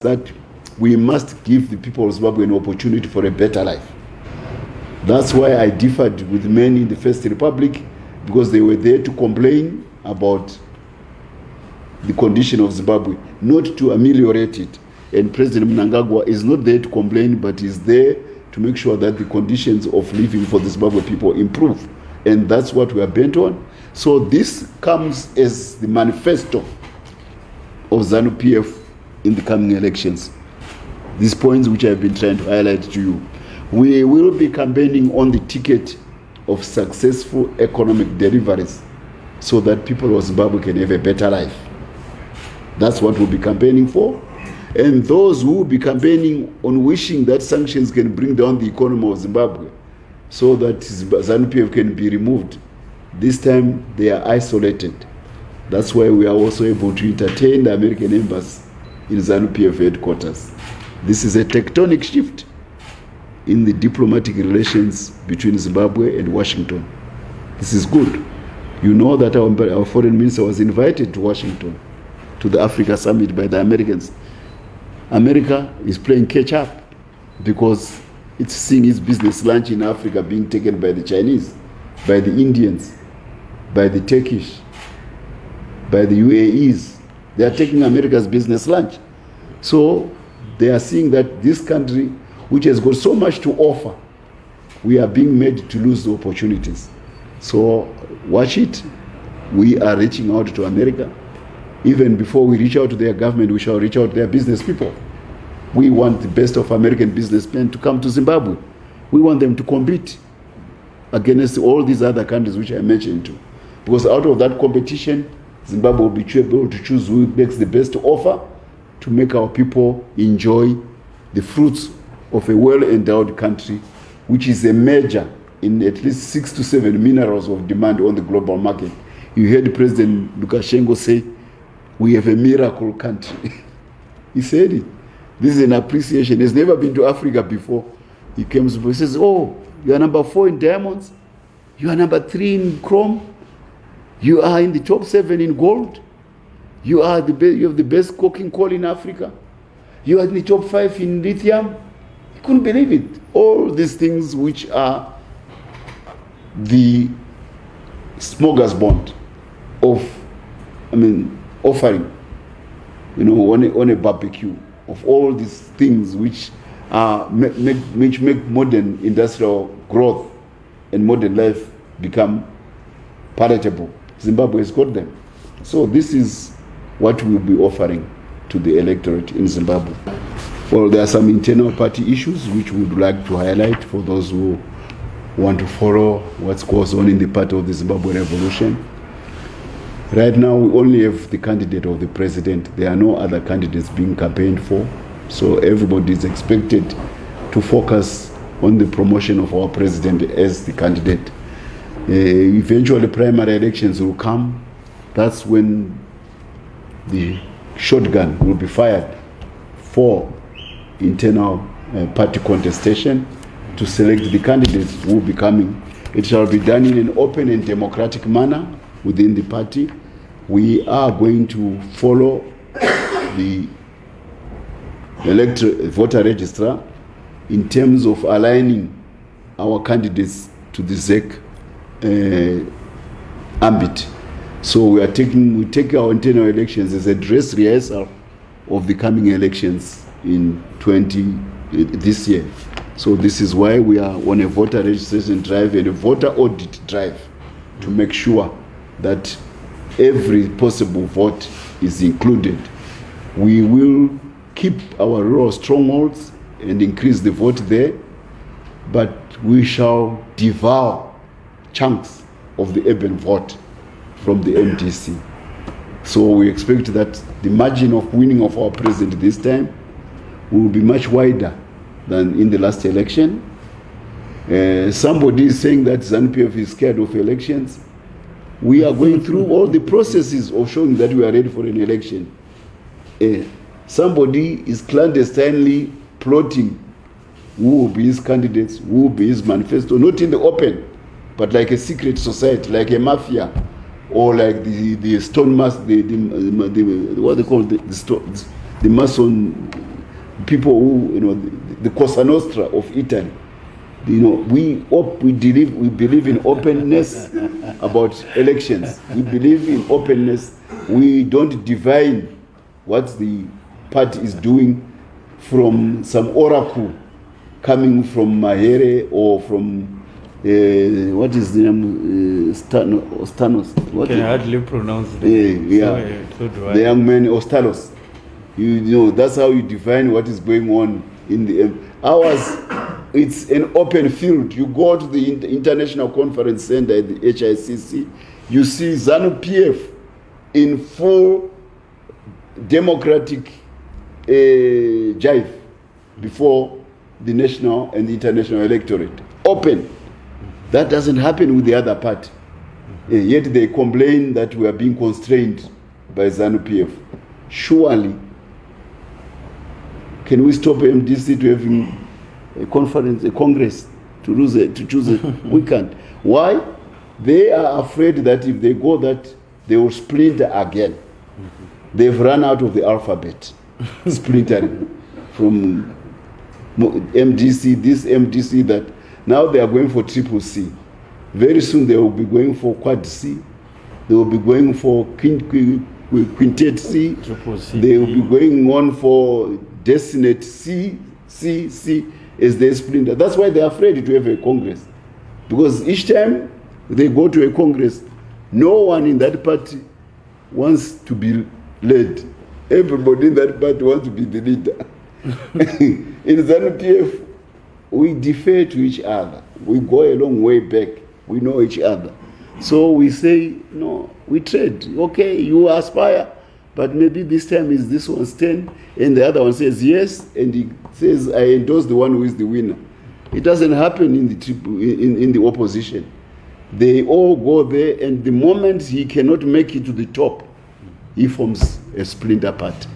that we must give the people of Zimbabwe an opportunity for a better life. That's why I differed with many in the First Republic, because they were there to complain about the condition of Zimbabwe, not to ameliorate it. And President Mnangagwa is not there to complain, but is there to make sure that the conditions of living for the Zimbabwe people improve. And that's what we are bent on. So this comes as the manifesto of ZANU PF in the coming elections. These points which I've been trying to highlight to you. We will be campaigning on the ticket of successful economic deliveries so that people of Zimbabwe can have a better life. That's what we'll be campaigning for. And those who will be campaigning on wishing that sanctions can bring down the economy of Zimbabwe so that ZANU PF can be removed, this time they are isolated. That's why we are also able to entertain the American embassy in ZANU PF headquarters. This is a tectonic shift in the diplomatic relations between Zimbabwe and Washington. This is good. You know that our foreign minister was invited to Washington, to the Africa Summit by the Americans. America is playing catch up because it's seeing its business lunch in Africa being taken by the Chinese, by the Indians, by the Turkish, by the UAEs. They are taking America's business lunch. So they are seeing that this country, which has got so much to offer, we are being made to lose the opportunities. So watch it. We are reaching out to America. Even before we reach out to their government, we shall reach out to their business people. We want the best of American businessmen to come to Zimbabwe. We want them to compete against all these other countries which I mentioned to. Because out of that competition, Zimbabwe will be able to choose who makes the best offer to make our people enjoy the fruits of a well-endowed country, which is a major in at least 6 to 7 minerals of demand on the global market. You heard President Lukashenko say, we have a miracle country. He said it. This is an appreciation. He's never been to Africa before. He comes, he says, oh, you are number 4 in diamonds. You are number 3 in chrome. You are in the top 7 in gold. You have the best coking coal in Africa. You are in the top 5 in lithium. He couldn't believe it. All these things which are the smorgasbord of, offering, on a barbecue, of all these things which make modern industrial growth and modern life become palatable. Zimbabwe has got them. So this is what we'll be offering to the electorate in Zimbabwe. Well, there are some internal party issues which we would like to highlight for those who want to follow what goes on in the party of the Zimbabwe Revolution. Right now, we only have the candidate of the president. There are no other candidates being campaigned for. So everybody is expected to focus on the promotion of our president as the candidate. Eventually, primary elections will come. That's when the shotgun will be fired for internal party contestation to select the candidates who will be coming. It shall be done in an open and democratic manner within the party. We are going to follow the voter registrar in terms of aligning our candidates to the ZEC ambit. So we take our internal elections as a dress rehearsal of the coming elections in this year. So this is why we are on a voter registration drive and a voter audit drive to make sure that every possible vote is included. We will keep our rural strongholds and increase the vote there, but we shall devour chunks of the urban vote from the MDC. So we expect that the margin of winning of our president this time will be much wider than in the last election. Somebody is saying that ZANU PF is scared of elections. We are going through all the processes of showing that we are ready for an election. Somebody is clandestinely plotting who will be his candidates, who will be his manifesto, not in the open, but like a secret society, like a mafia, or like the stone mass, what they call the Mason people who, the Cosa Nostra of Italy. We believe in openness about elections. We believe in openness. We don't divine what the party is doing from some oracle coming from Mahere or from what is the name? Stanos. What can hardly pronounce it. So the young man Ostalos. That's how you define what is going on in the ours. It's an open field. You go to the International Conference Center at the HICC, you see ZANU PF in full democratic jive before the national and the international electorate. Open. That doesn't happen with the other party. Yet they complain that we are being constrained by ZANU PF. Surely, can we stop MDC to having a conference, a congress, to choose it? We can't. Why? They are afraid that if they go that, they will splinter again. They've run out of the alphabet, splintering from MDC, this MDC, that. Now they are going for triple C. Very soon they will be going for quad C. They will be going for quintet C. Triple C. They will be going on for decimate C, as they splinter. That's why they're afraid to have a congress. Because each time they go to a congress, no one in that party wants to be led. Everybody in that party wants to be the leader. In ZANU PF, we defer to each other. We go a long way back. We know each other. So we say, no, we trade. Okay, you aspire, but maybe this time is this one's turn, and the other one says yes, and he says, I endorse the one who is the winner. It doesn't happen in the opposition. They all go there, and the moment he cannot make it to the top, he forms a splinter party.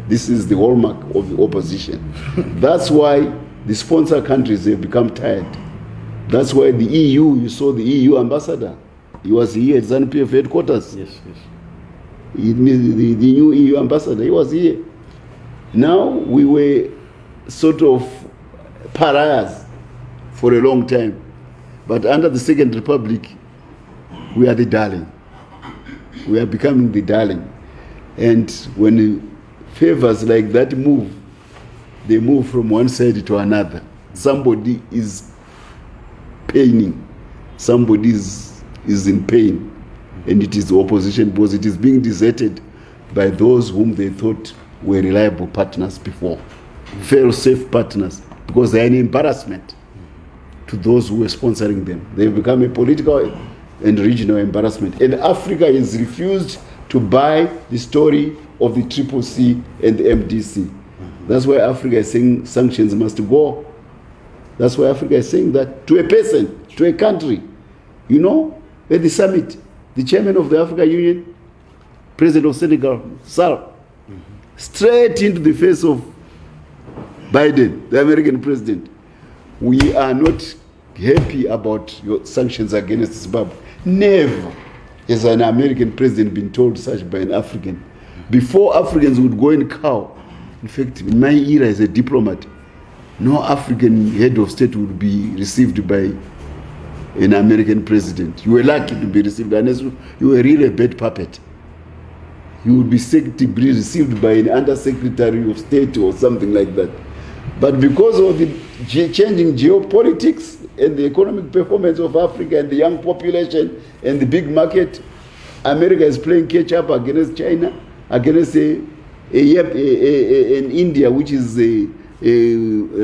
This is the hallmark of the opposition. That's why the sponsor countries have become tired. That's why the EU, you saw the EU ambassador. He was here at ZANU PF headquarters. Yes. The new EU ambassador, he was here. Now we were sort of pariahs for a long time. But under the Second Republic, we are the darling. We are becoming the darling. And when favors like that move, they move from one side to another. Somebody is paining. Somebody is in pain. And it is the opposition, because it is being deserted by those whom they thought were reliable partners before. Fail-safe partners, because they are an embarrassment to those who were sponsoring them. They've become a political and regional embarrassment. And Africa has refused to buy the story of the Triple C and the MDC. That's why Africa is saying sanctions must go. That's why Africa is saying that to a person, to a country. At the summit, the chairman of the African Union, President of Senegal, Sall, straight into the face of Biden, the American president. We are not happy about your sanctions against Zimbabwe. Never has an American president been told such by an African. Before Africans would go and cow, in fact, in my era as a diplomat, no African head of state would be received by an American president. You were lucky to be received, unless you were really a bad puppet. You would be received by an undersecretary of state or something like that. But because of the changing geopolitics and the economic performance of Africa and the young population and the big market, America is playing catch up against China, against an India which is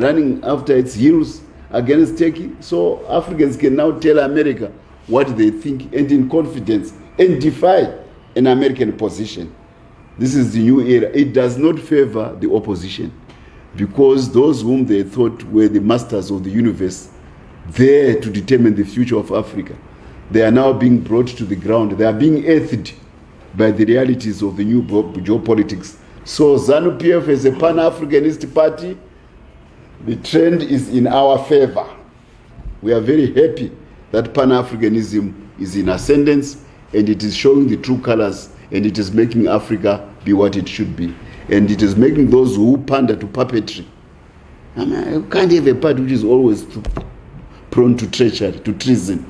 running after its heels, against Turkey. So Africans can now tell America what they think, and in confidence, and defy an American position. This is the new era. It does not favor the opposition, because those whom they thought were the masters of the universe, there to determine the future of Africa, they are now being brought to the ground. They are being earthed by the realities of the new geopolitics. So ZANU PF as a Pan-Africanist party, the trend is in our favor. We are very happy that Pan-Africanism is in ascendance, and it is showing the true colors, and it is making Africa be what it should be. and it is making those who pander to puppetry. I mean, you can't have a party which is always prone to treachery, to treason.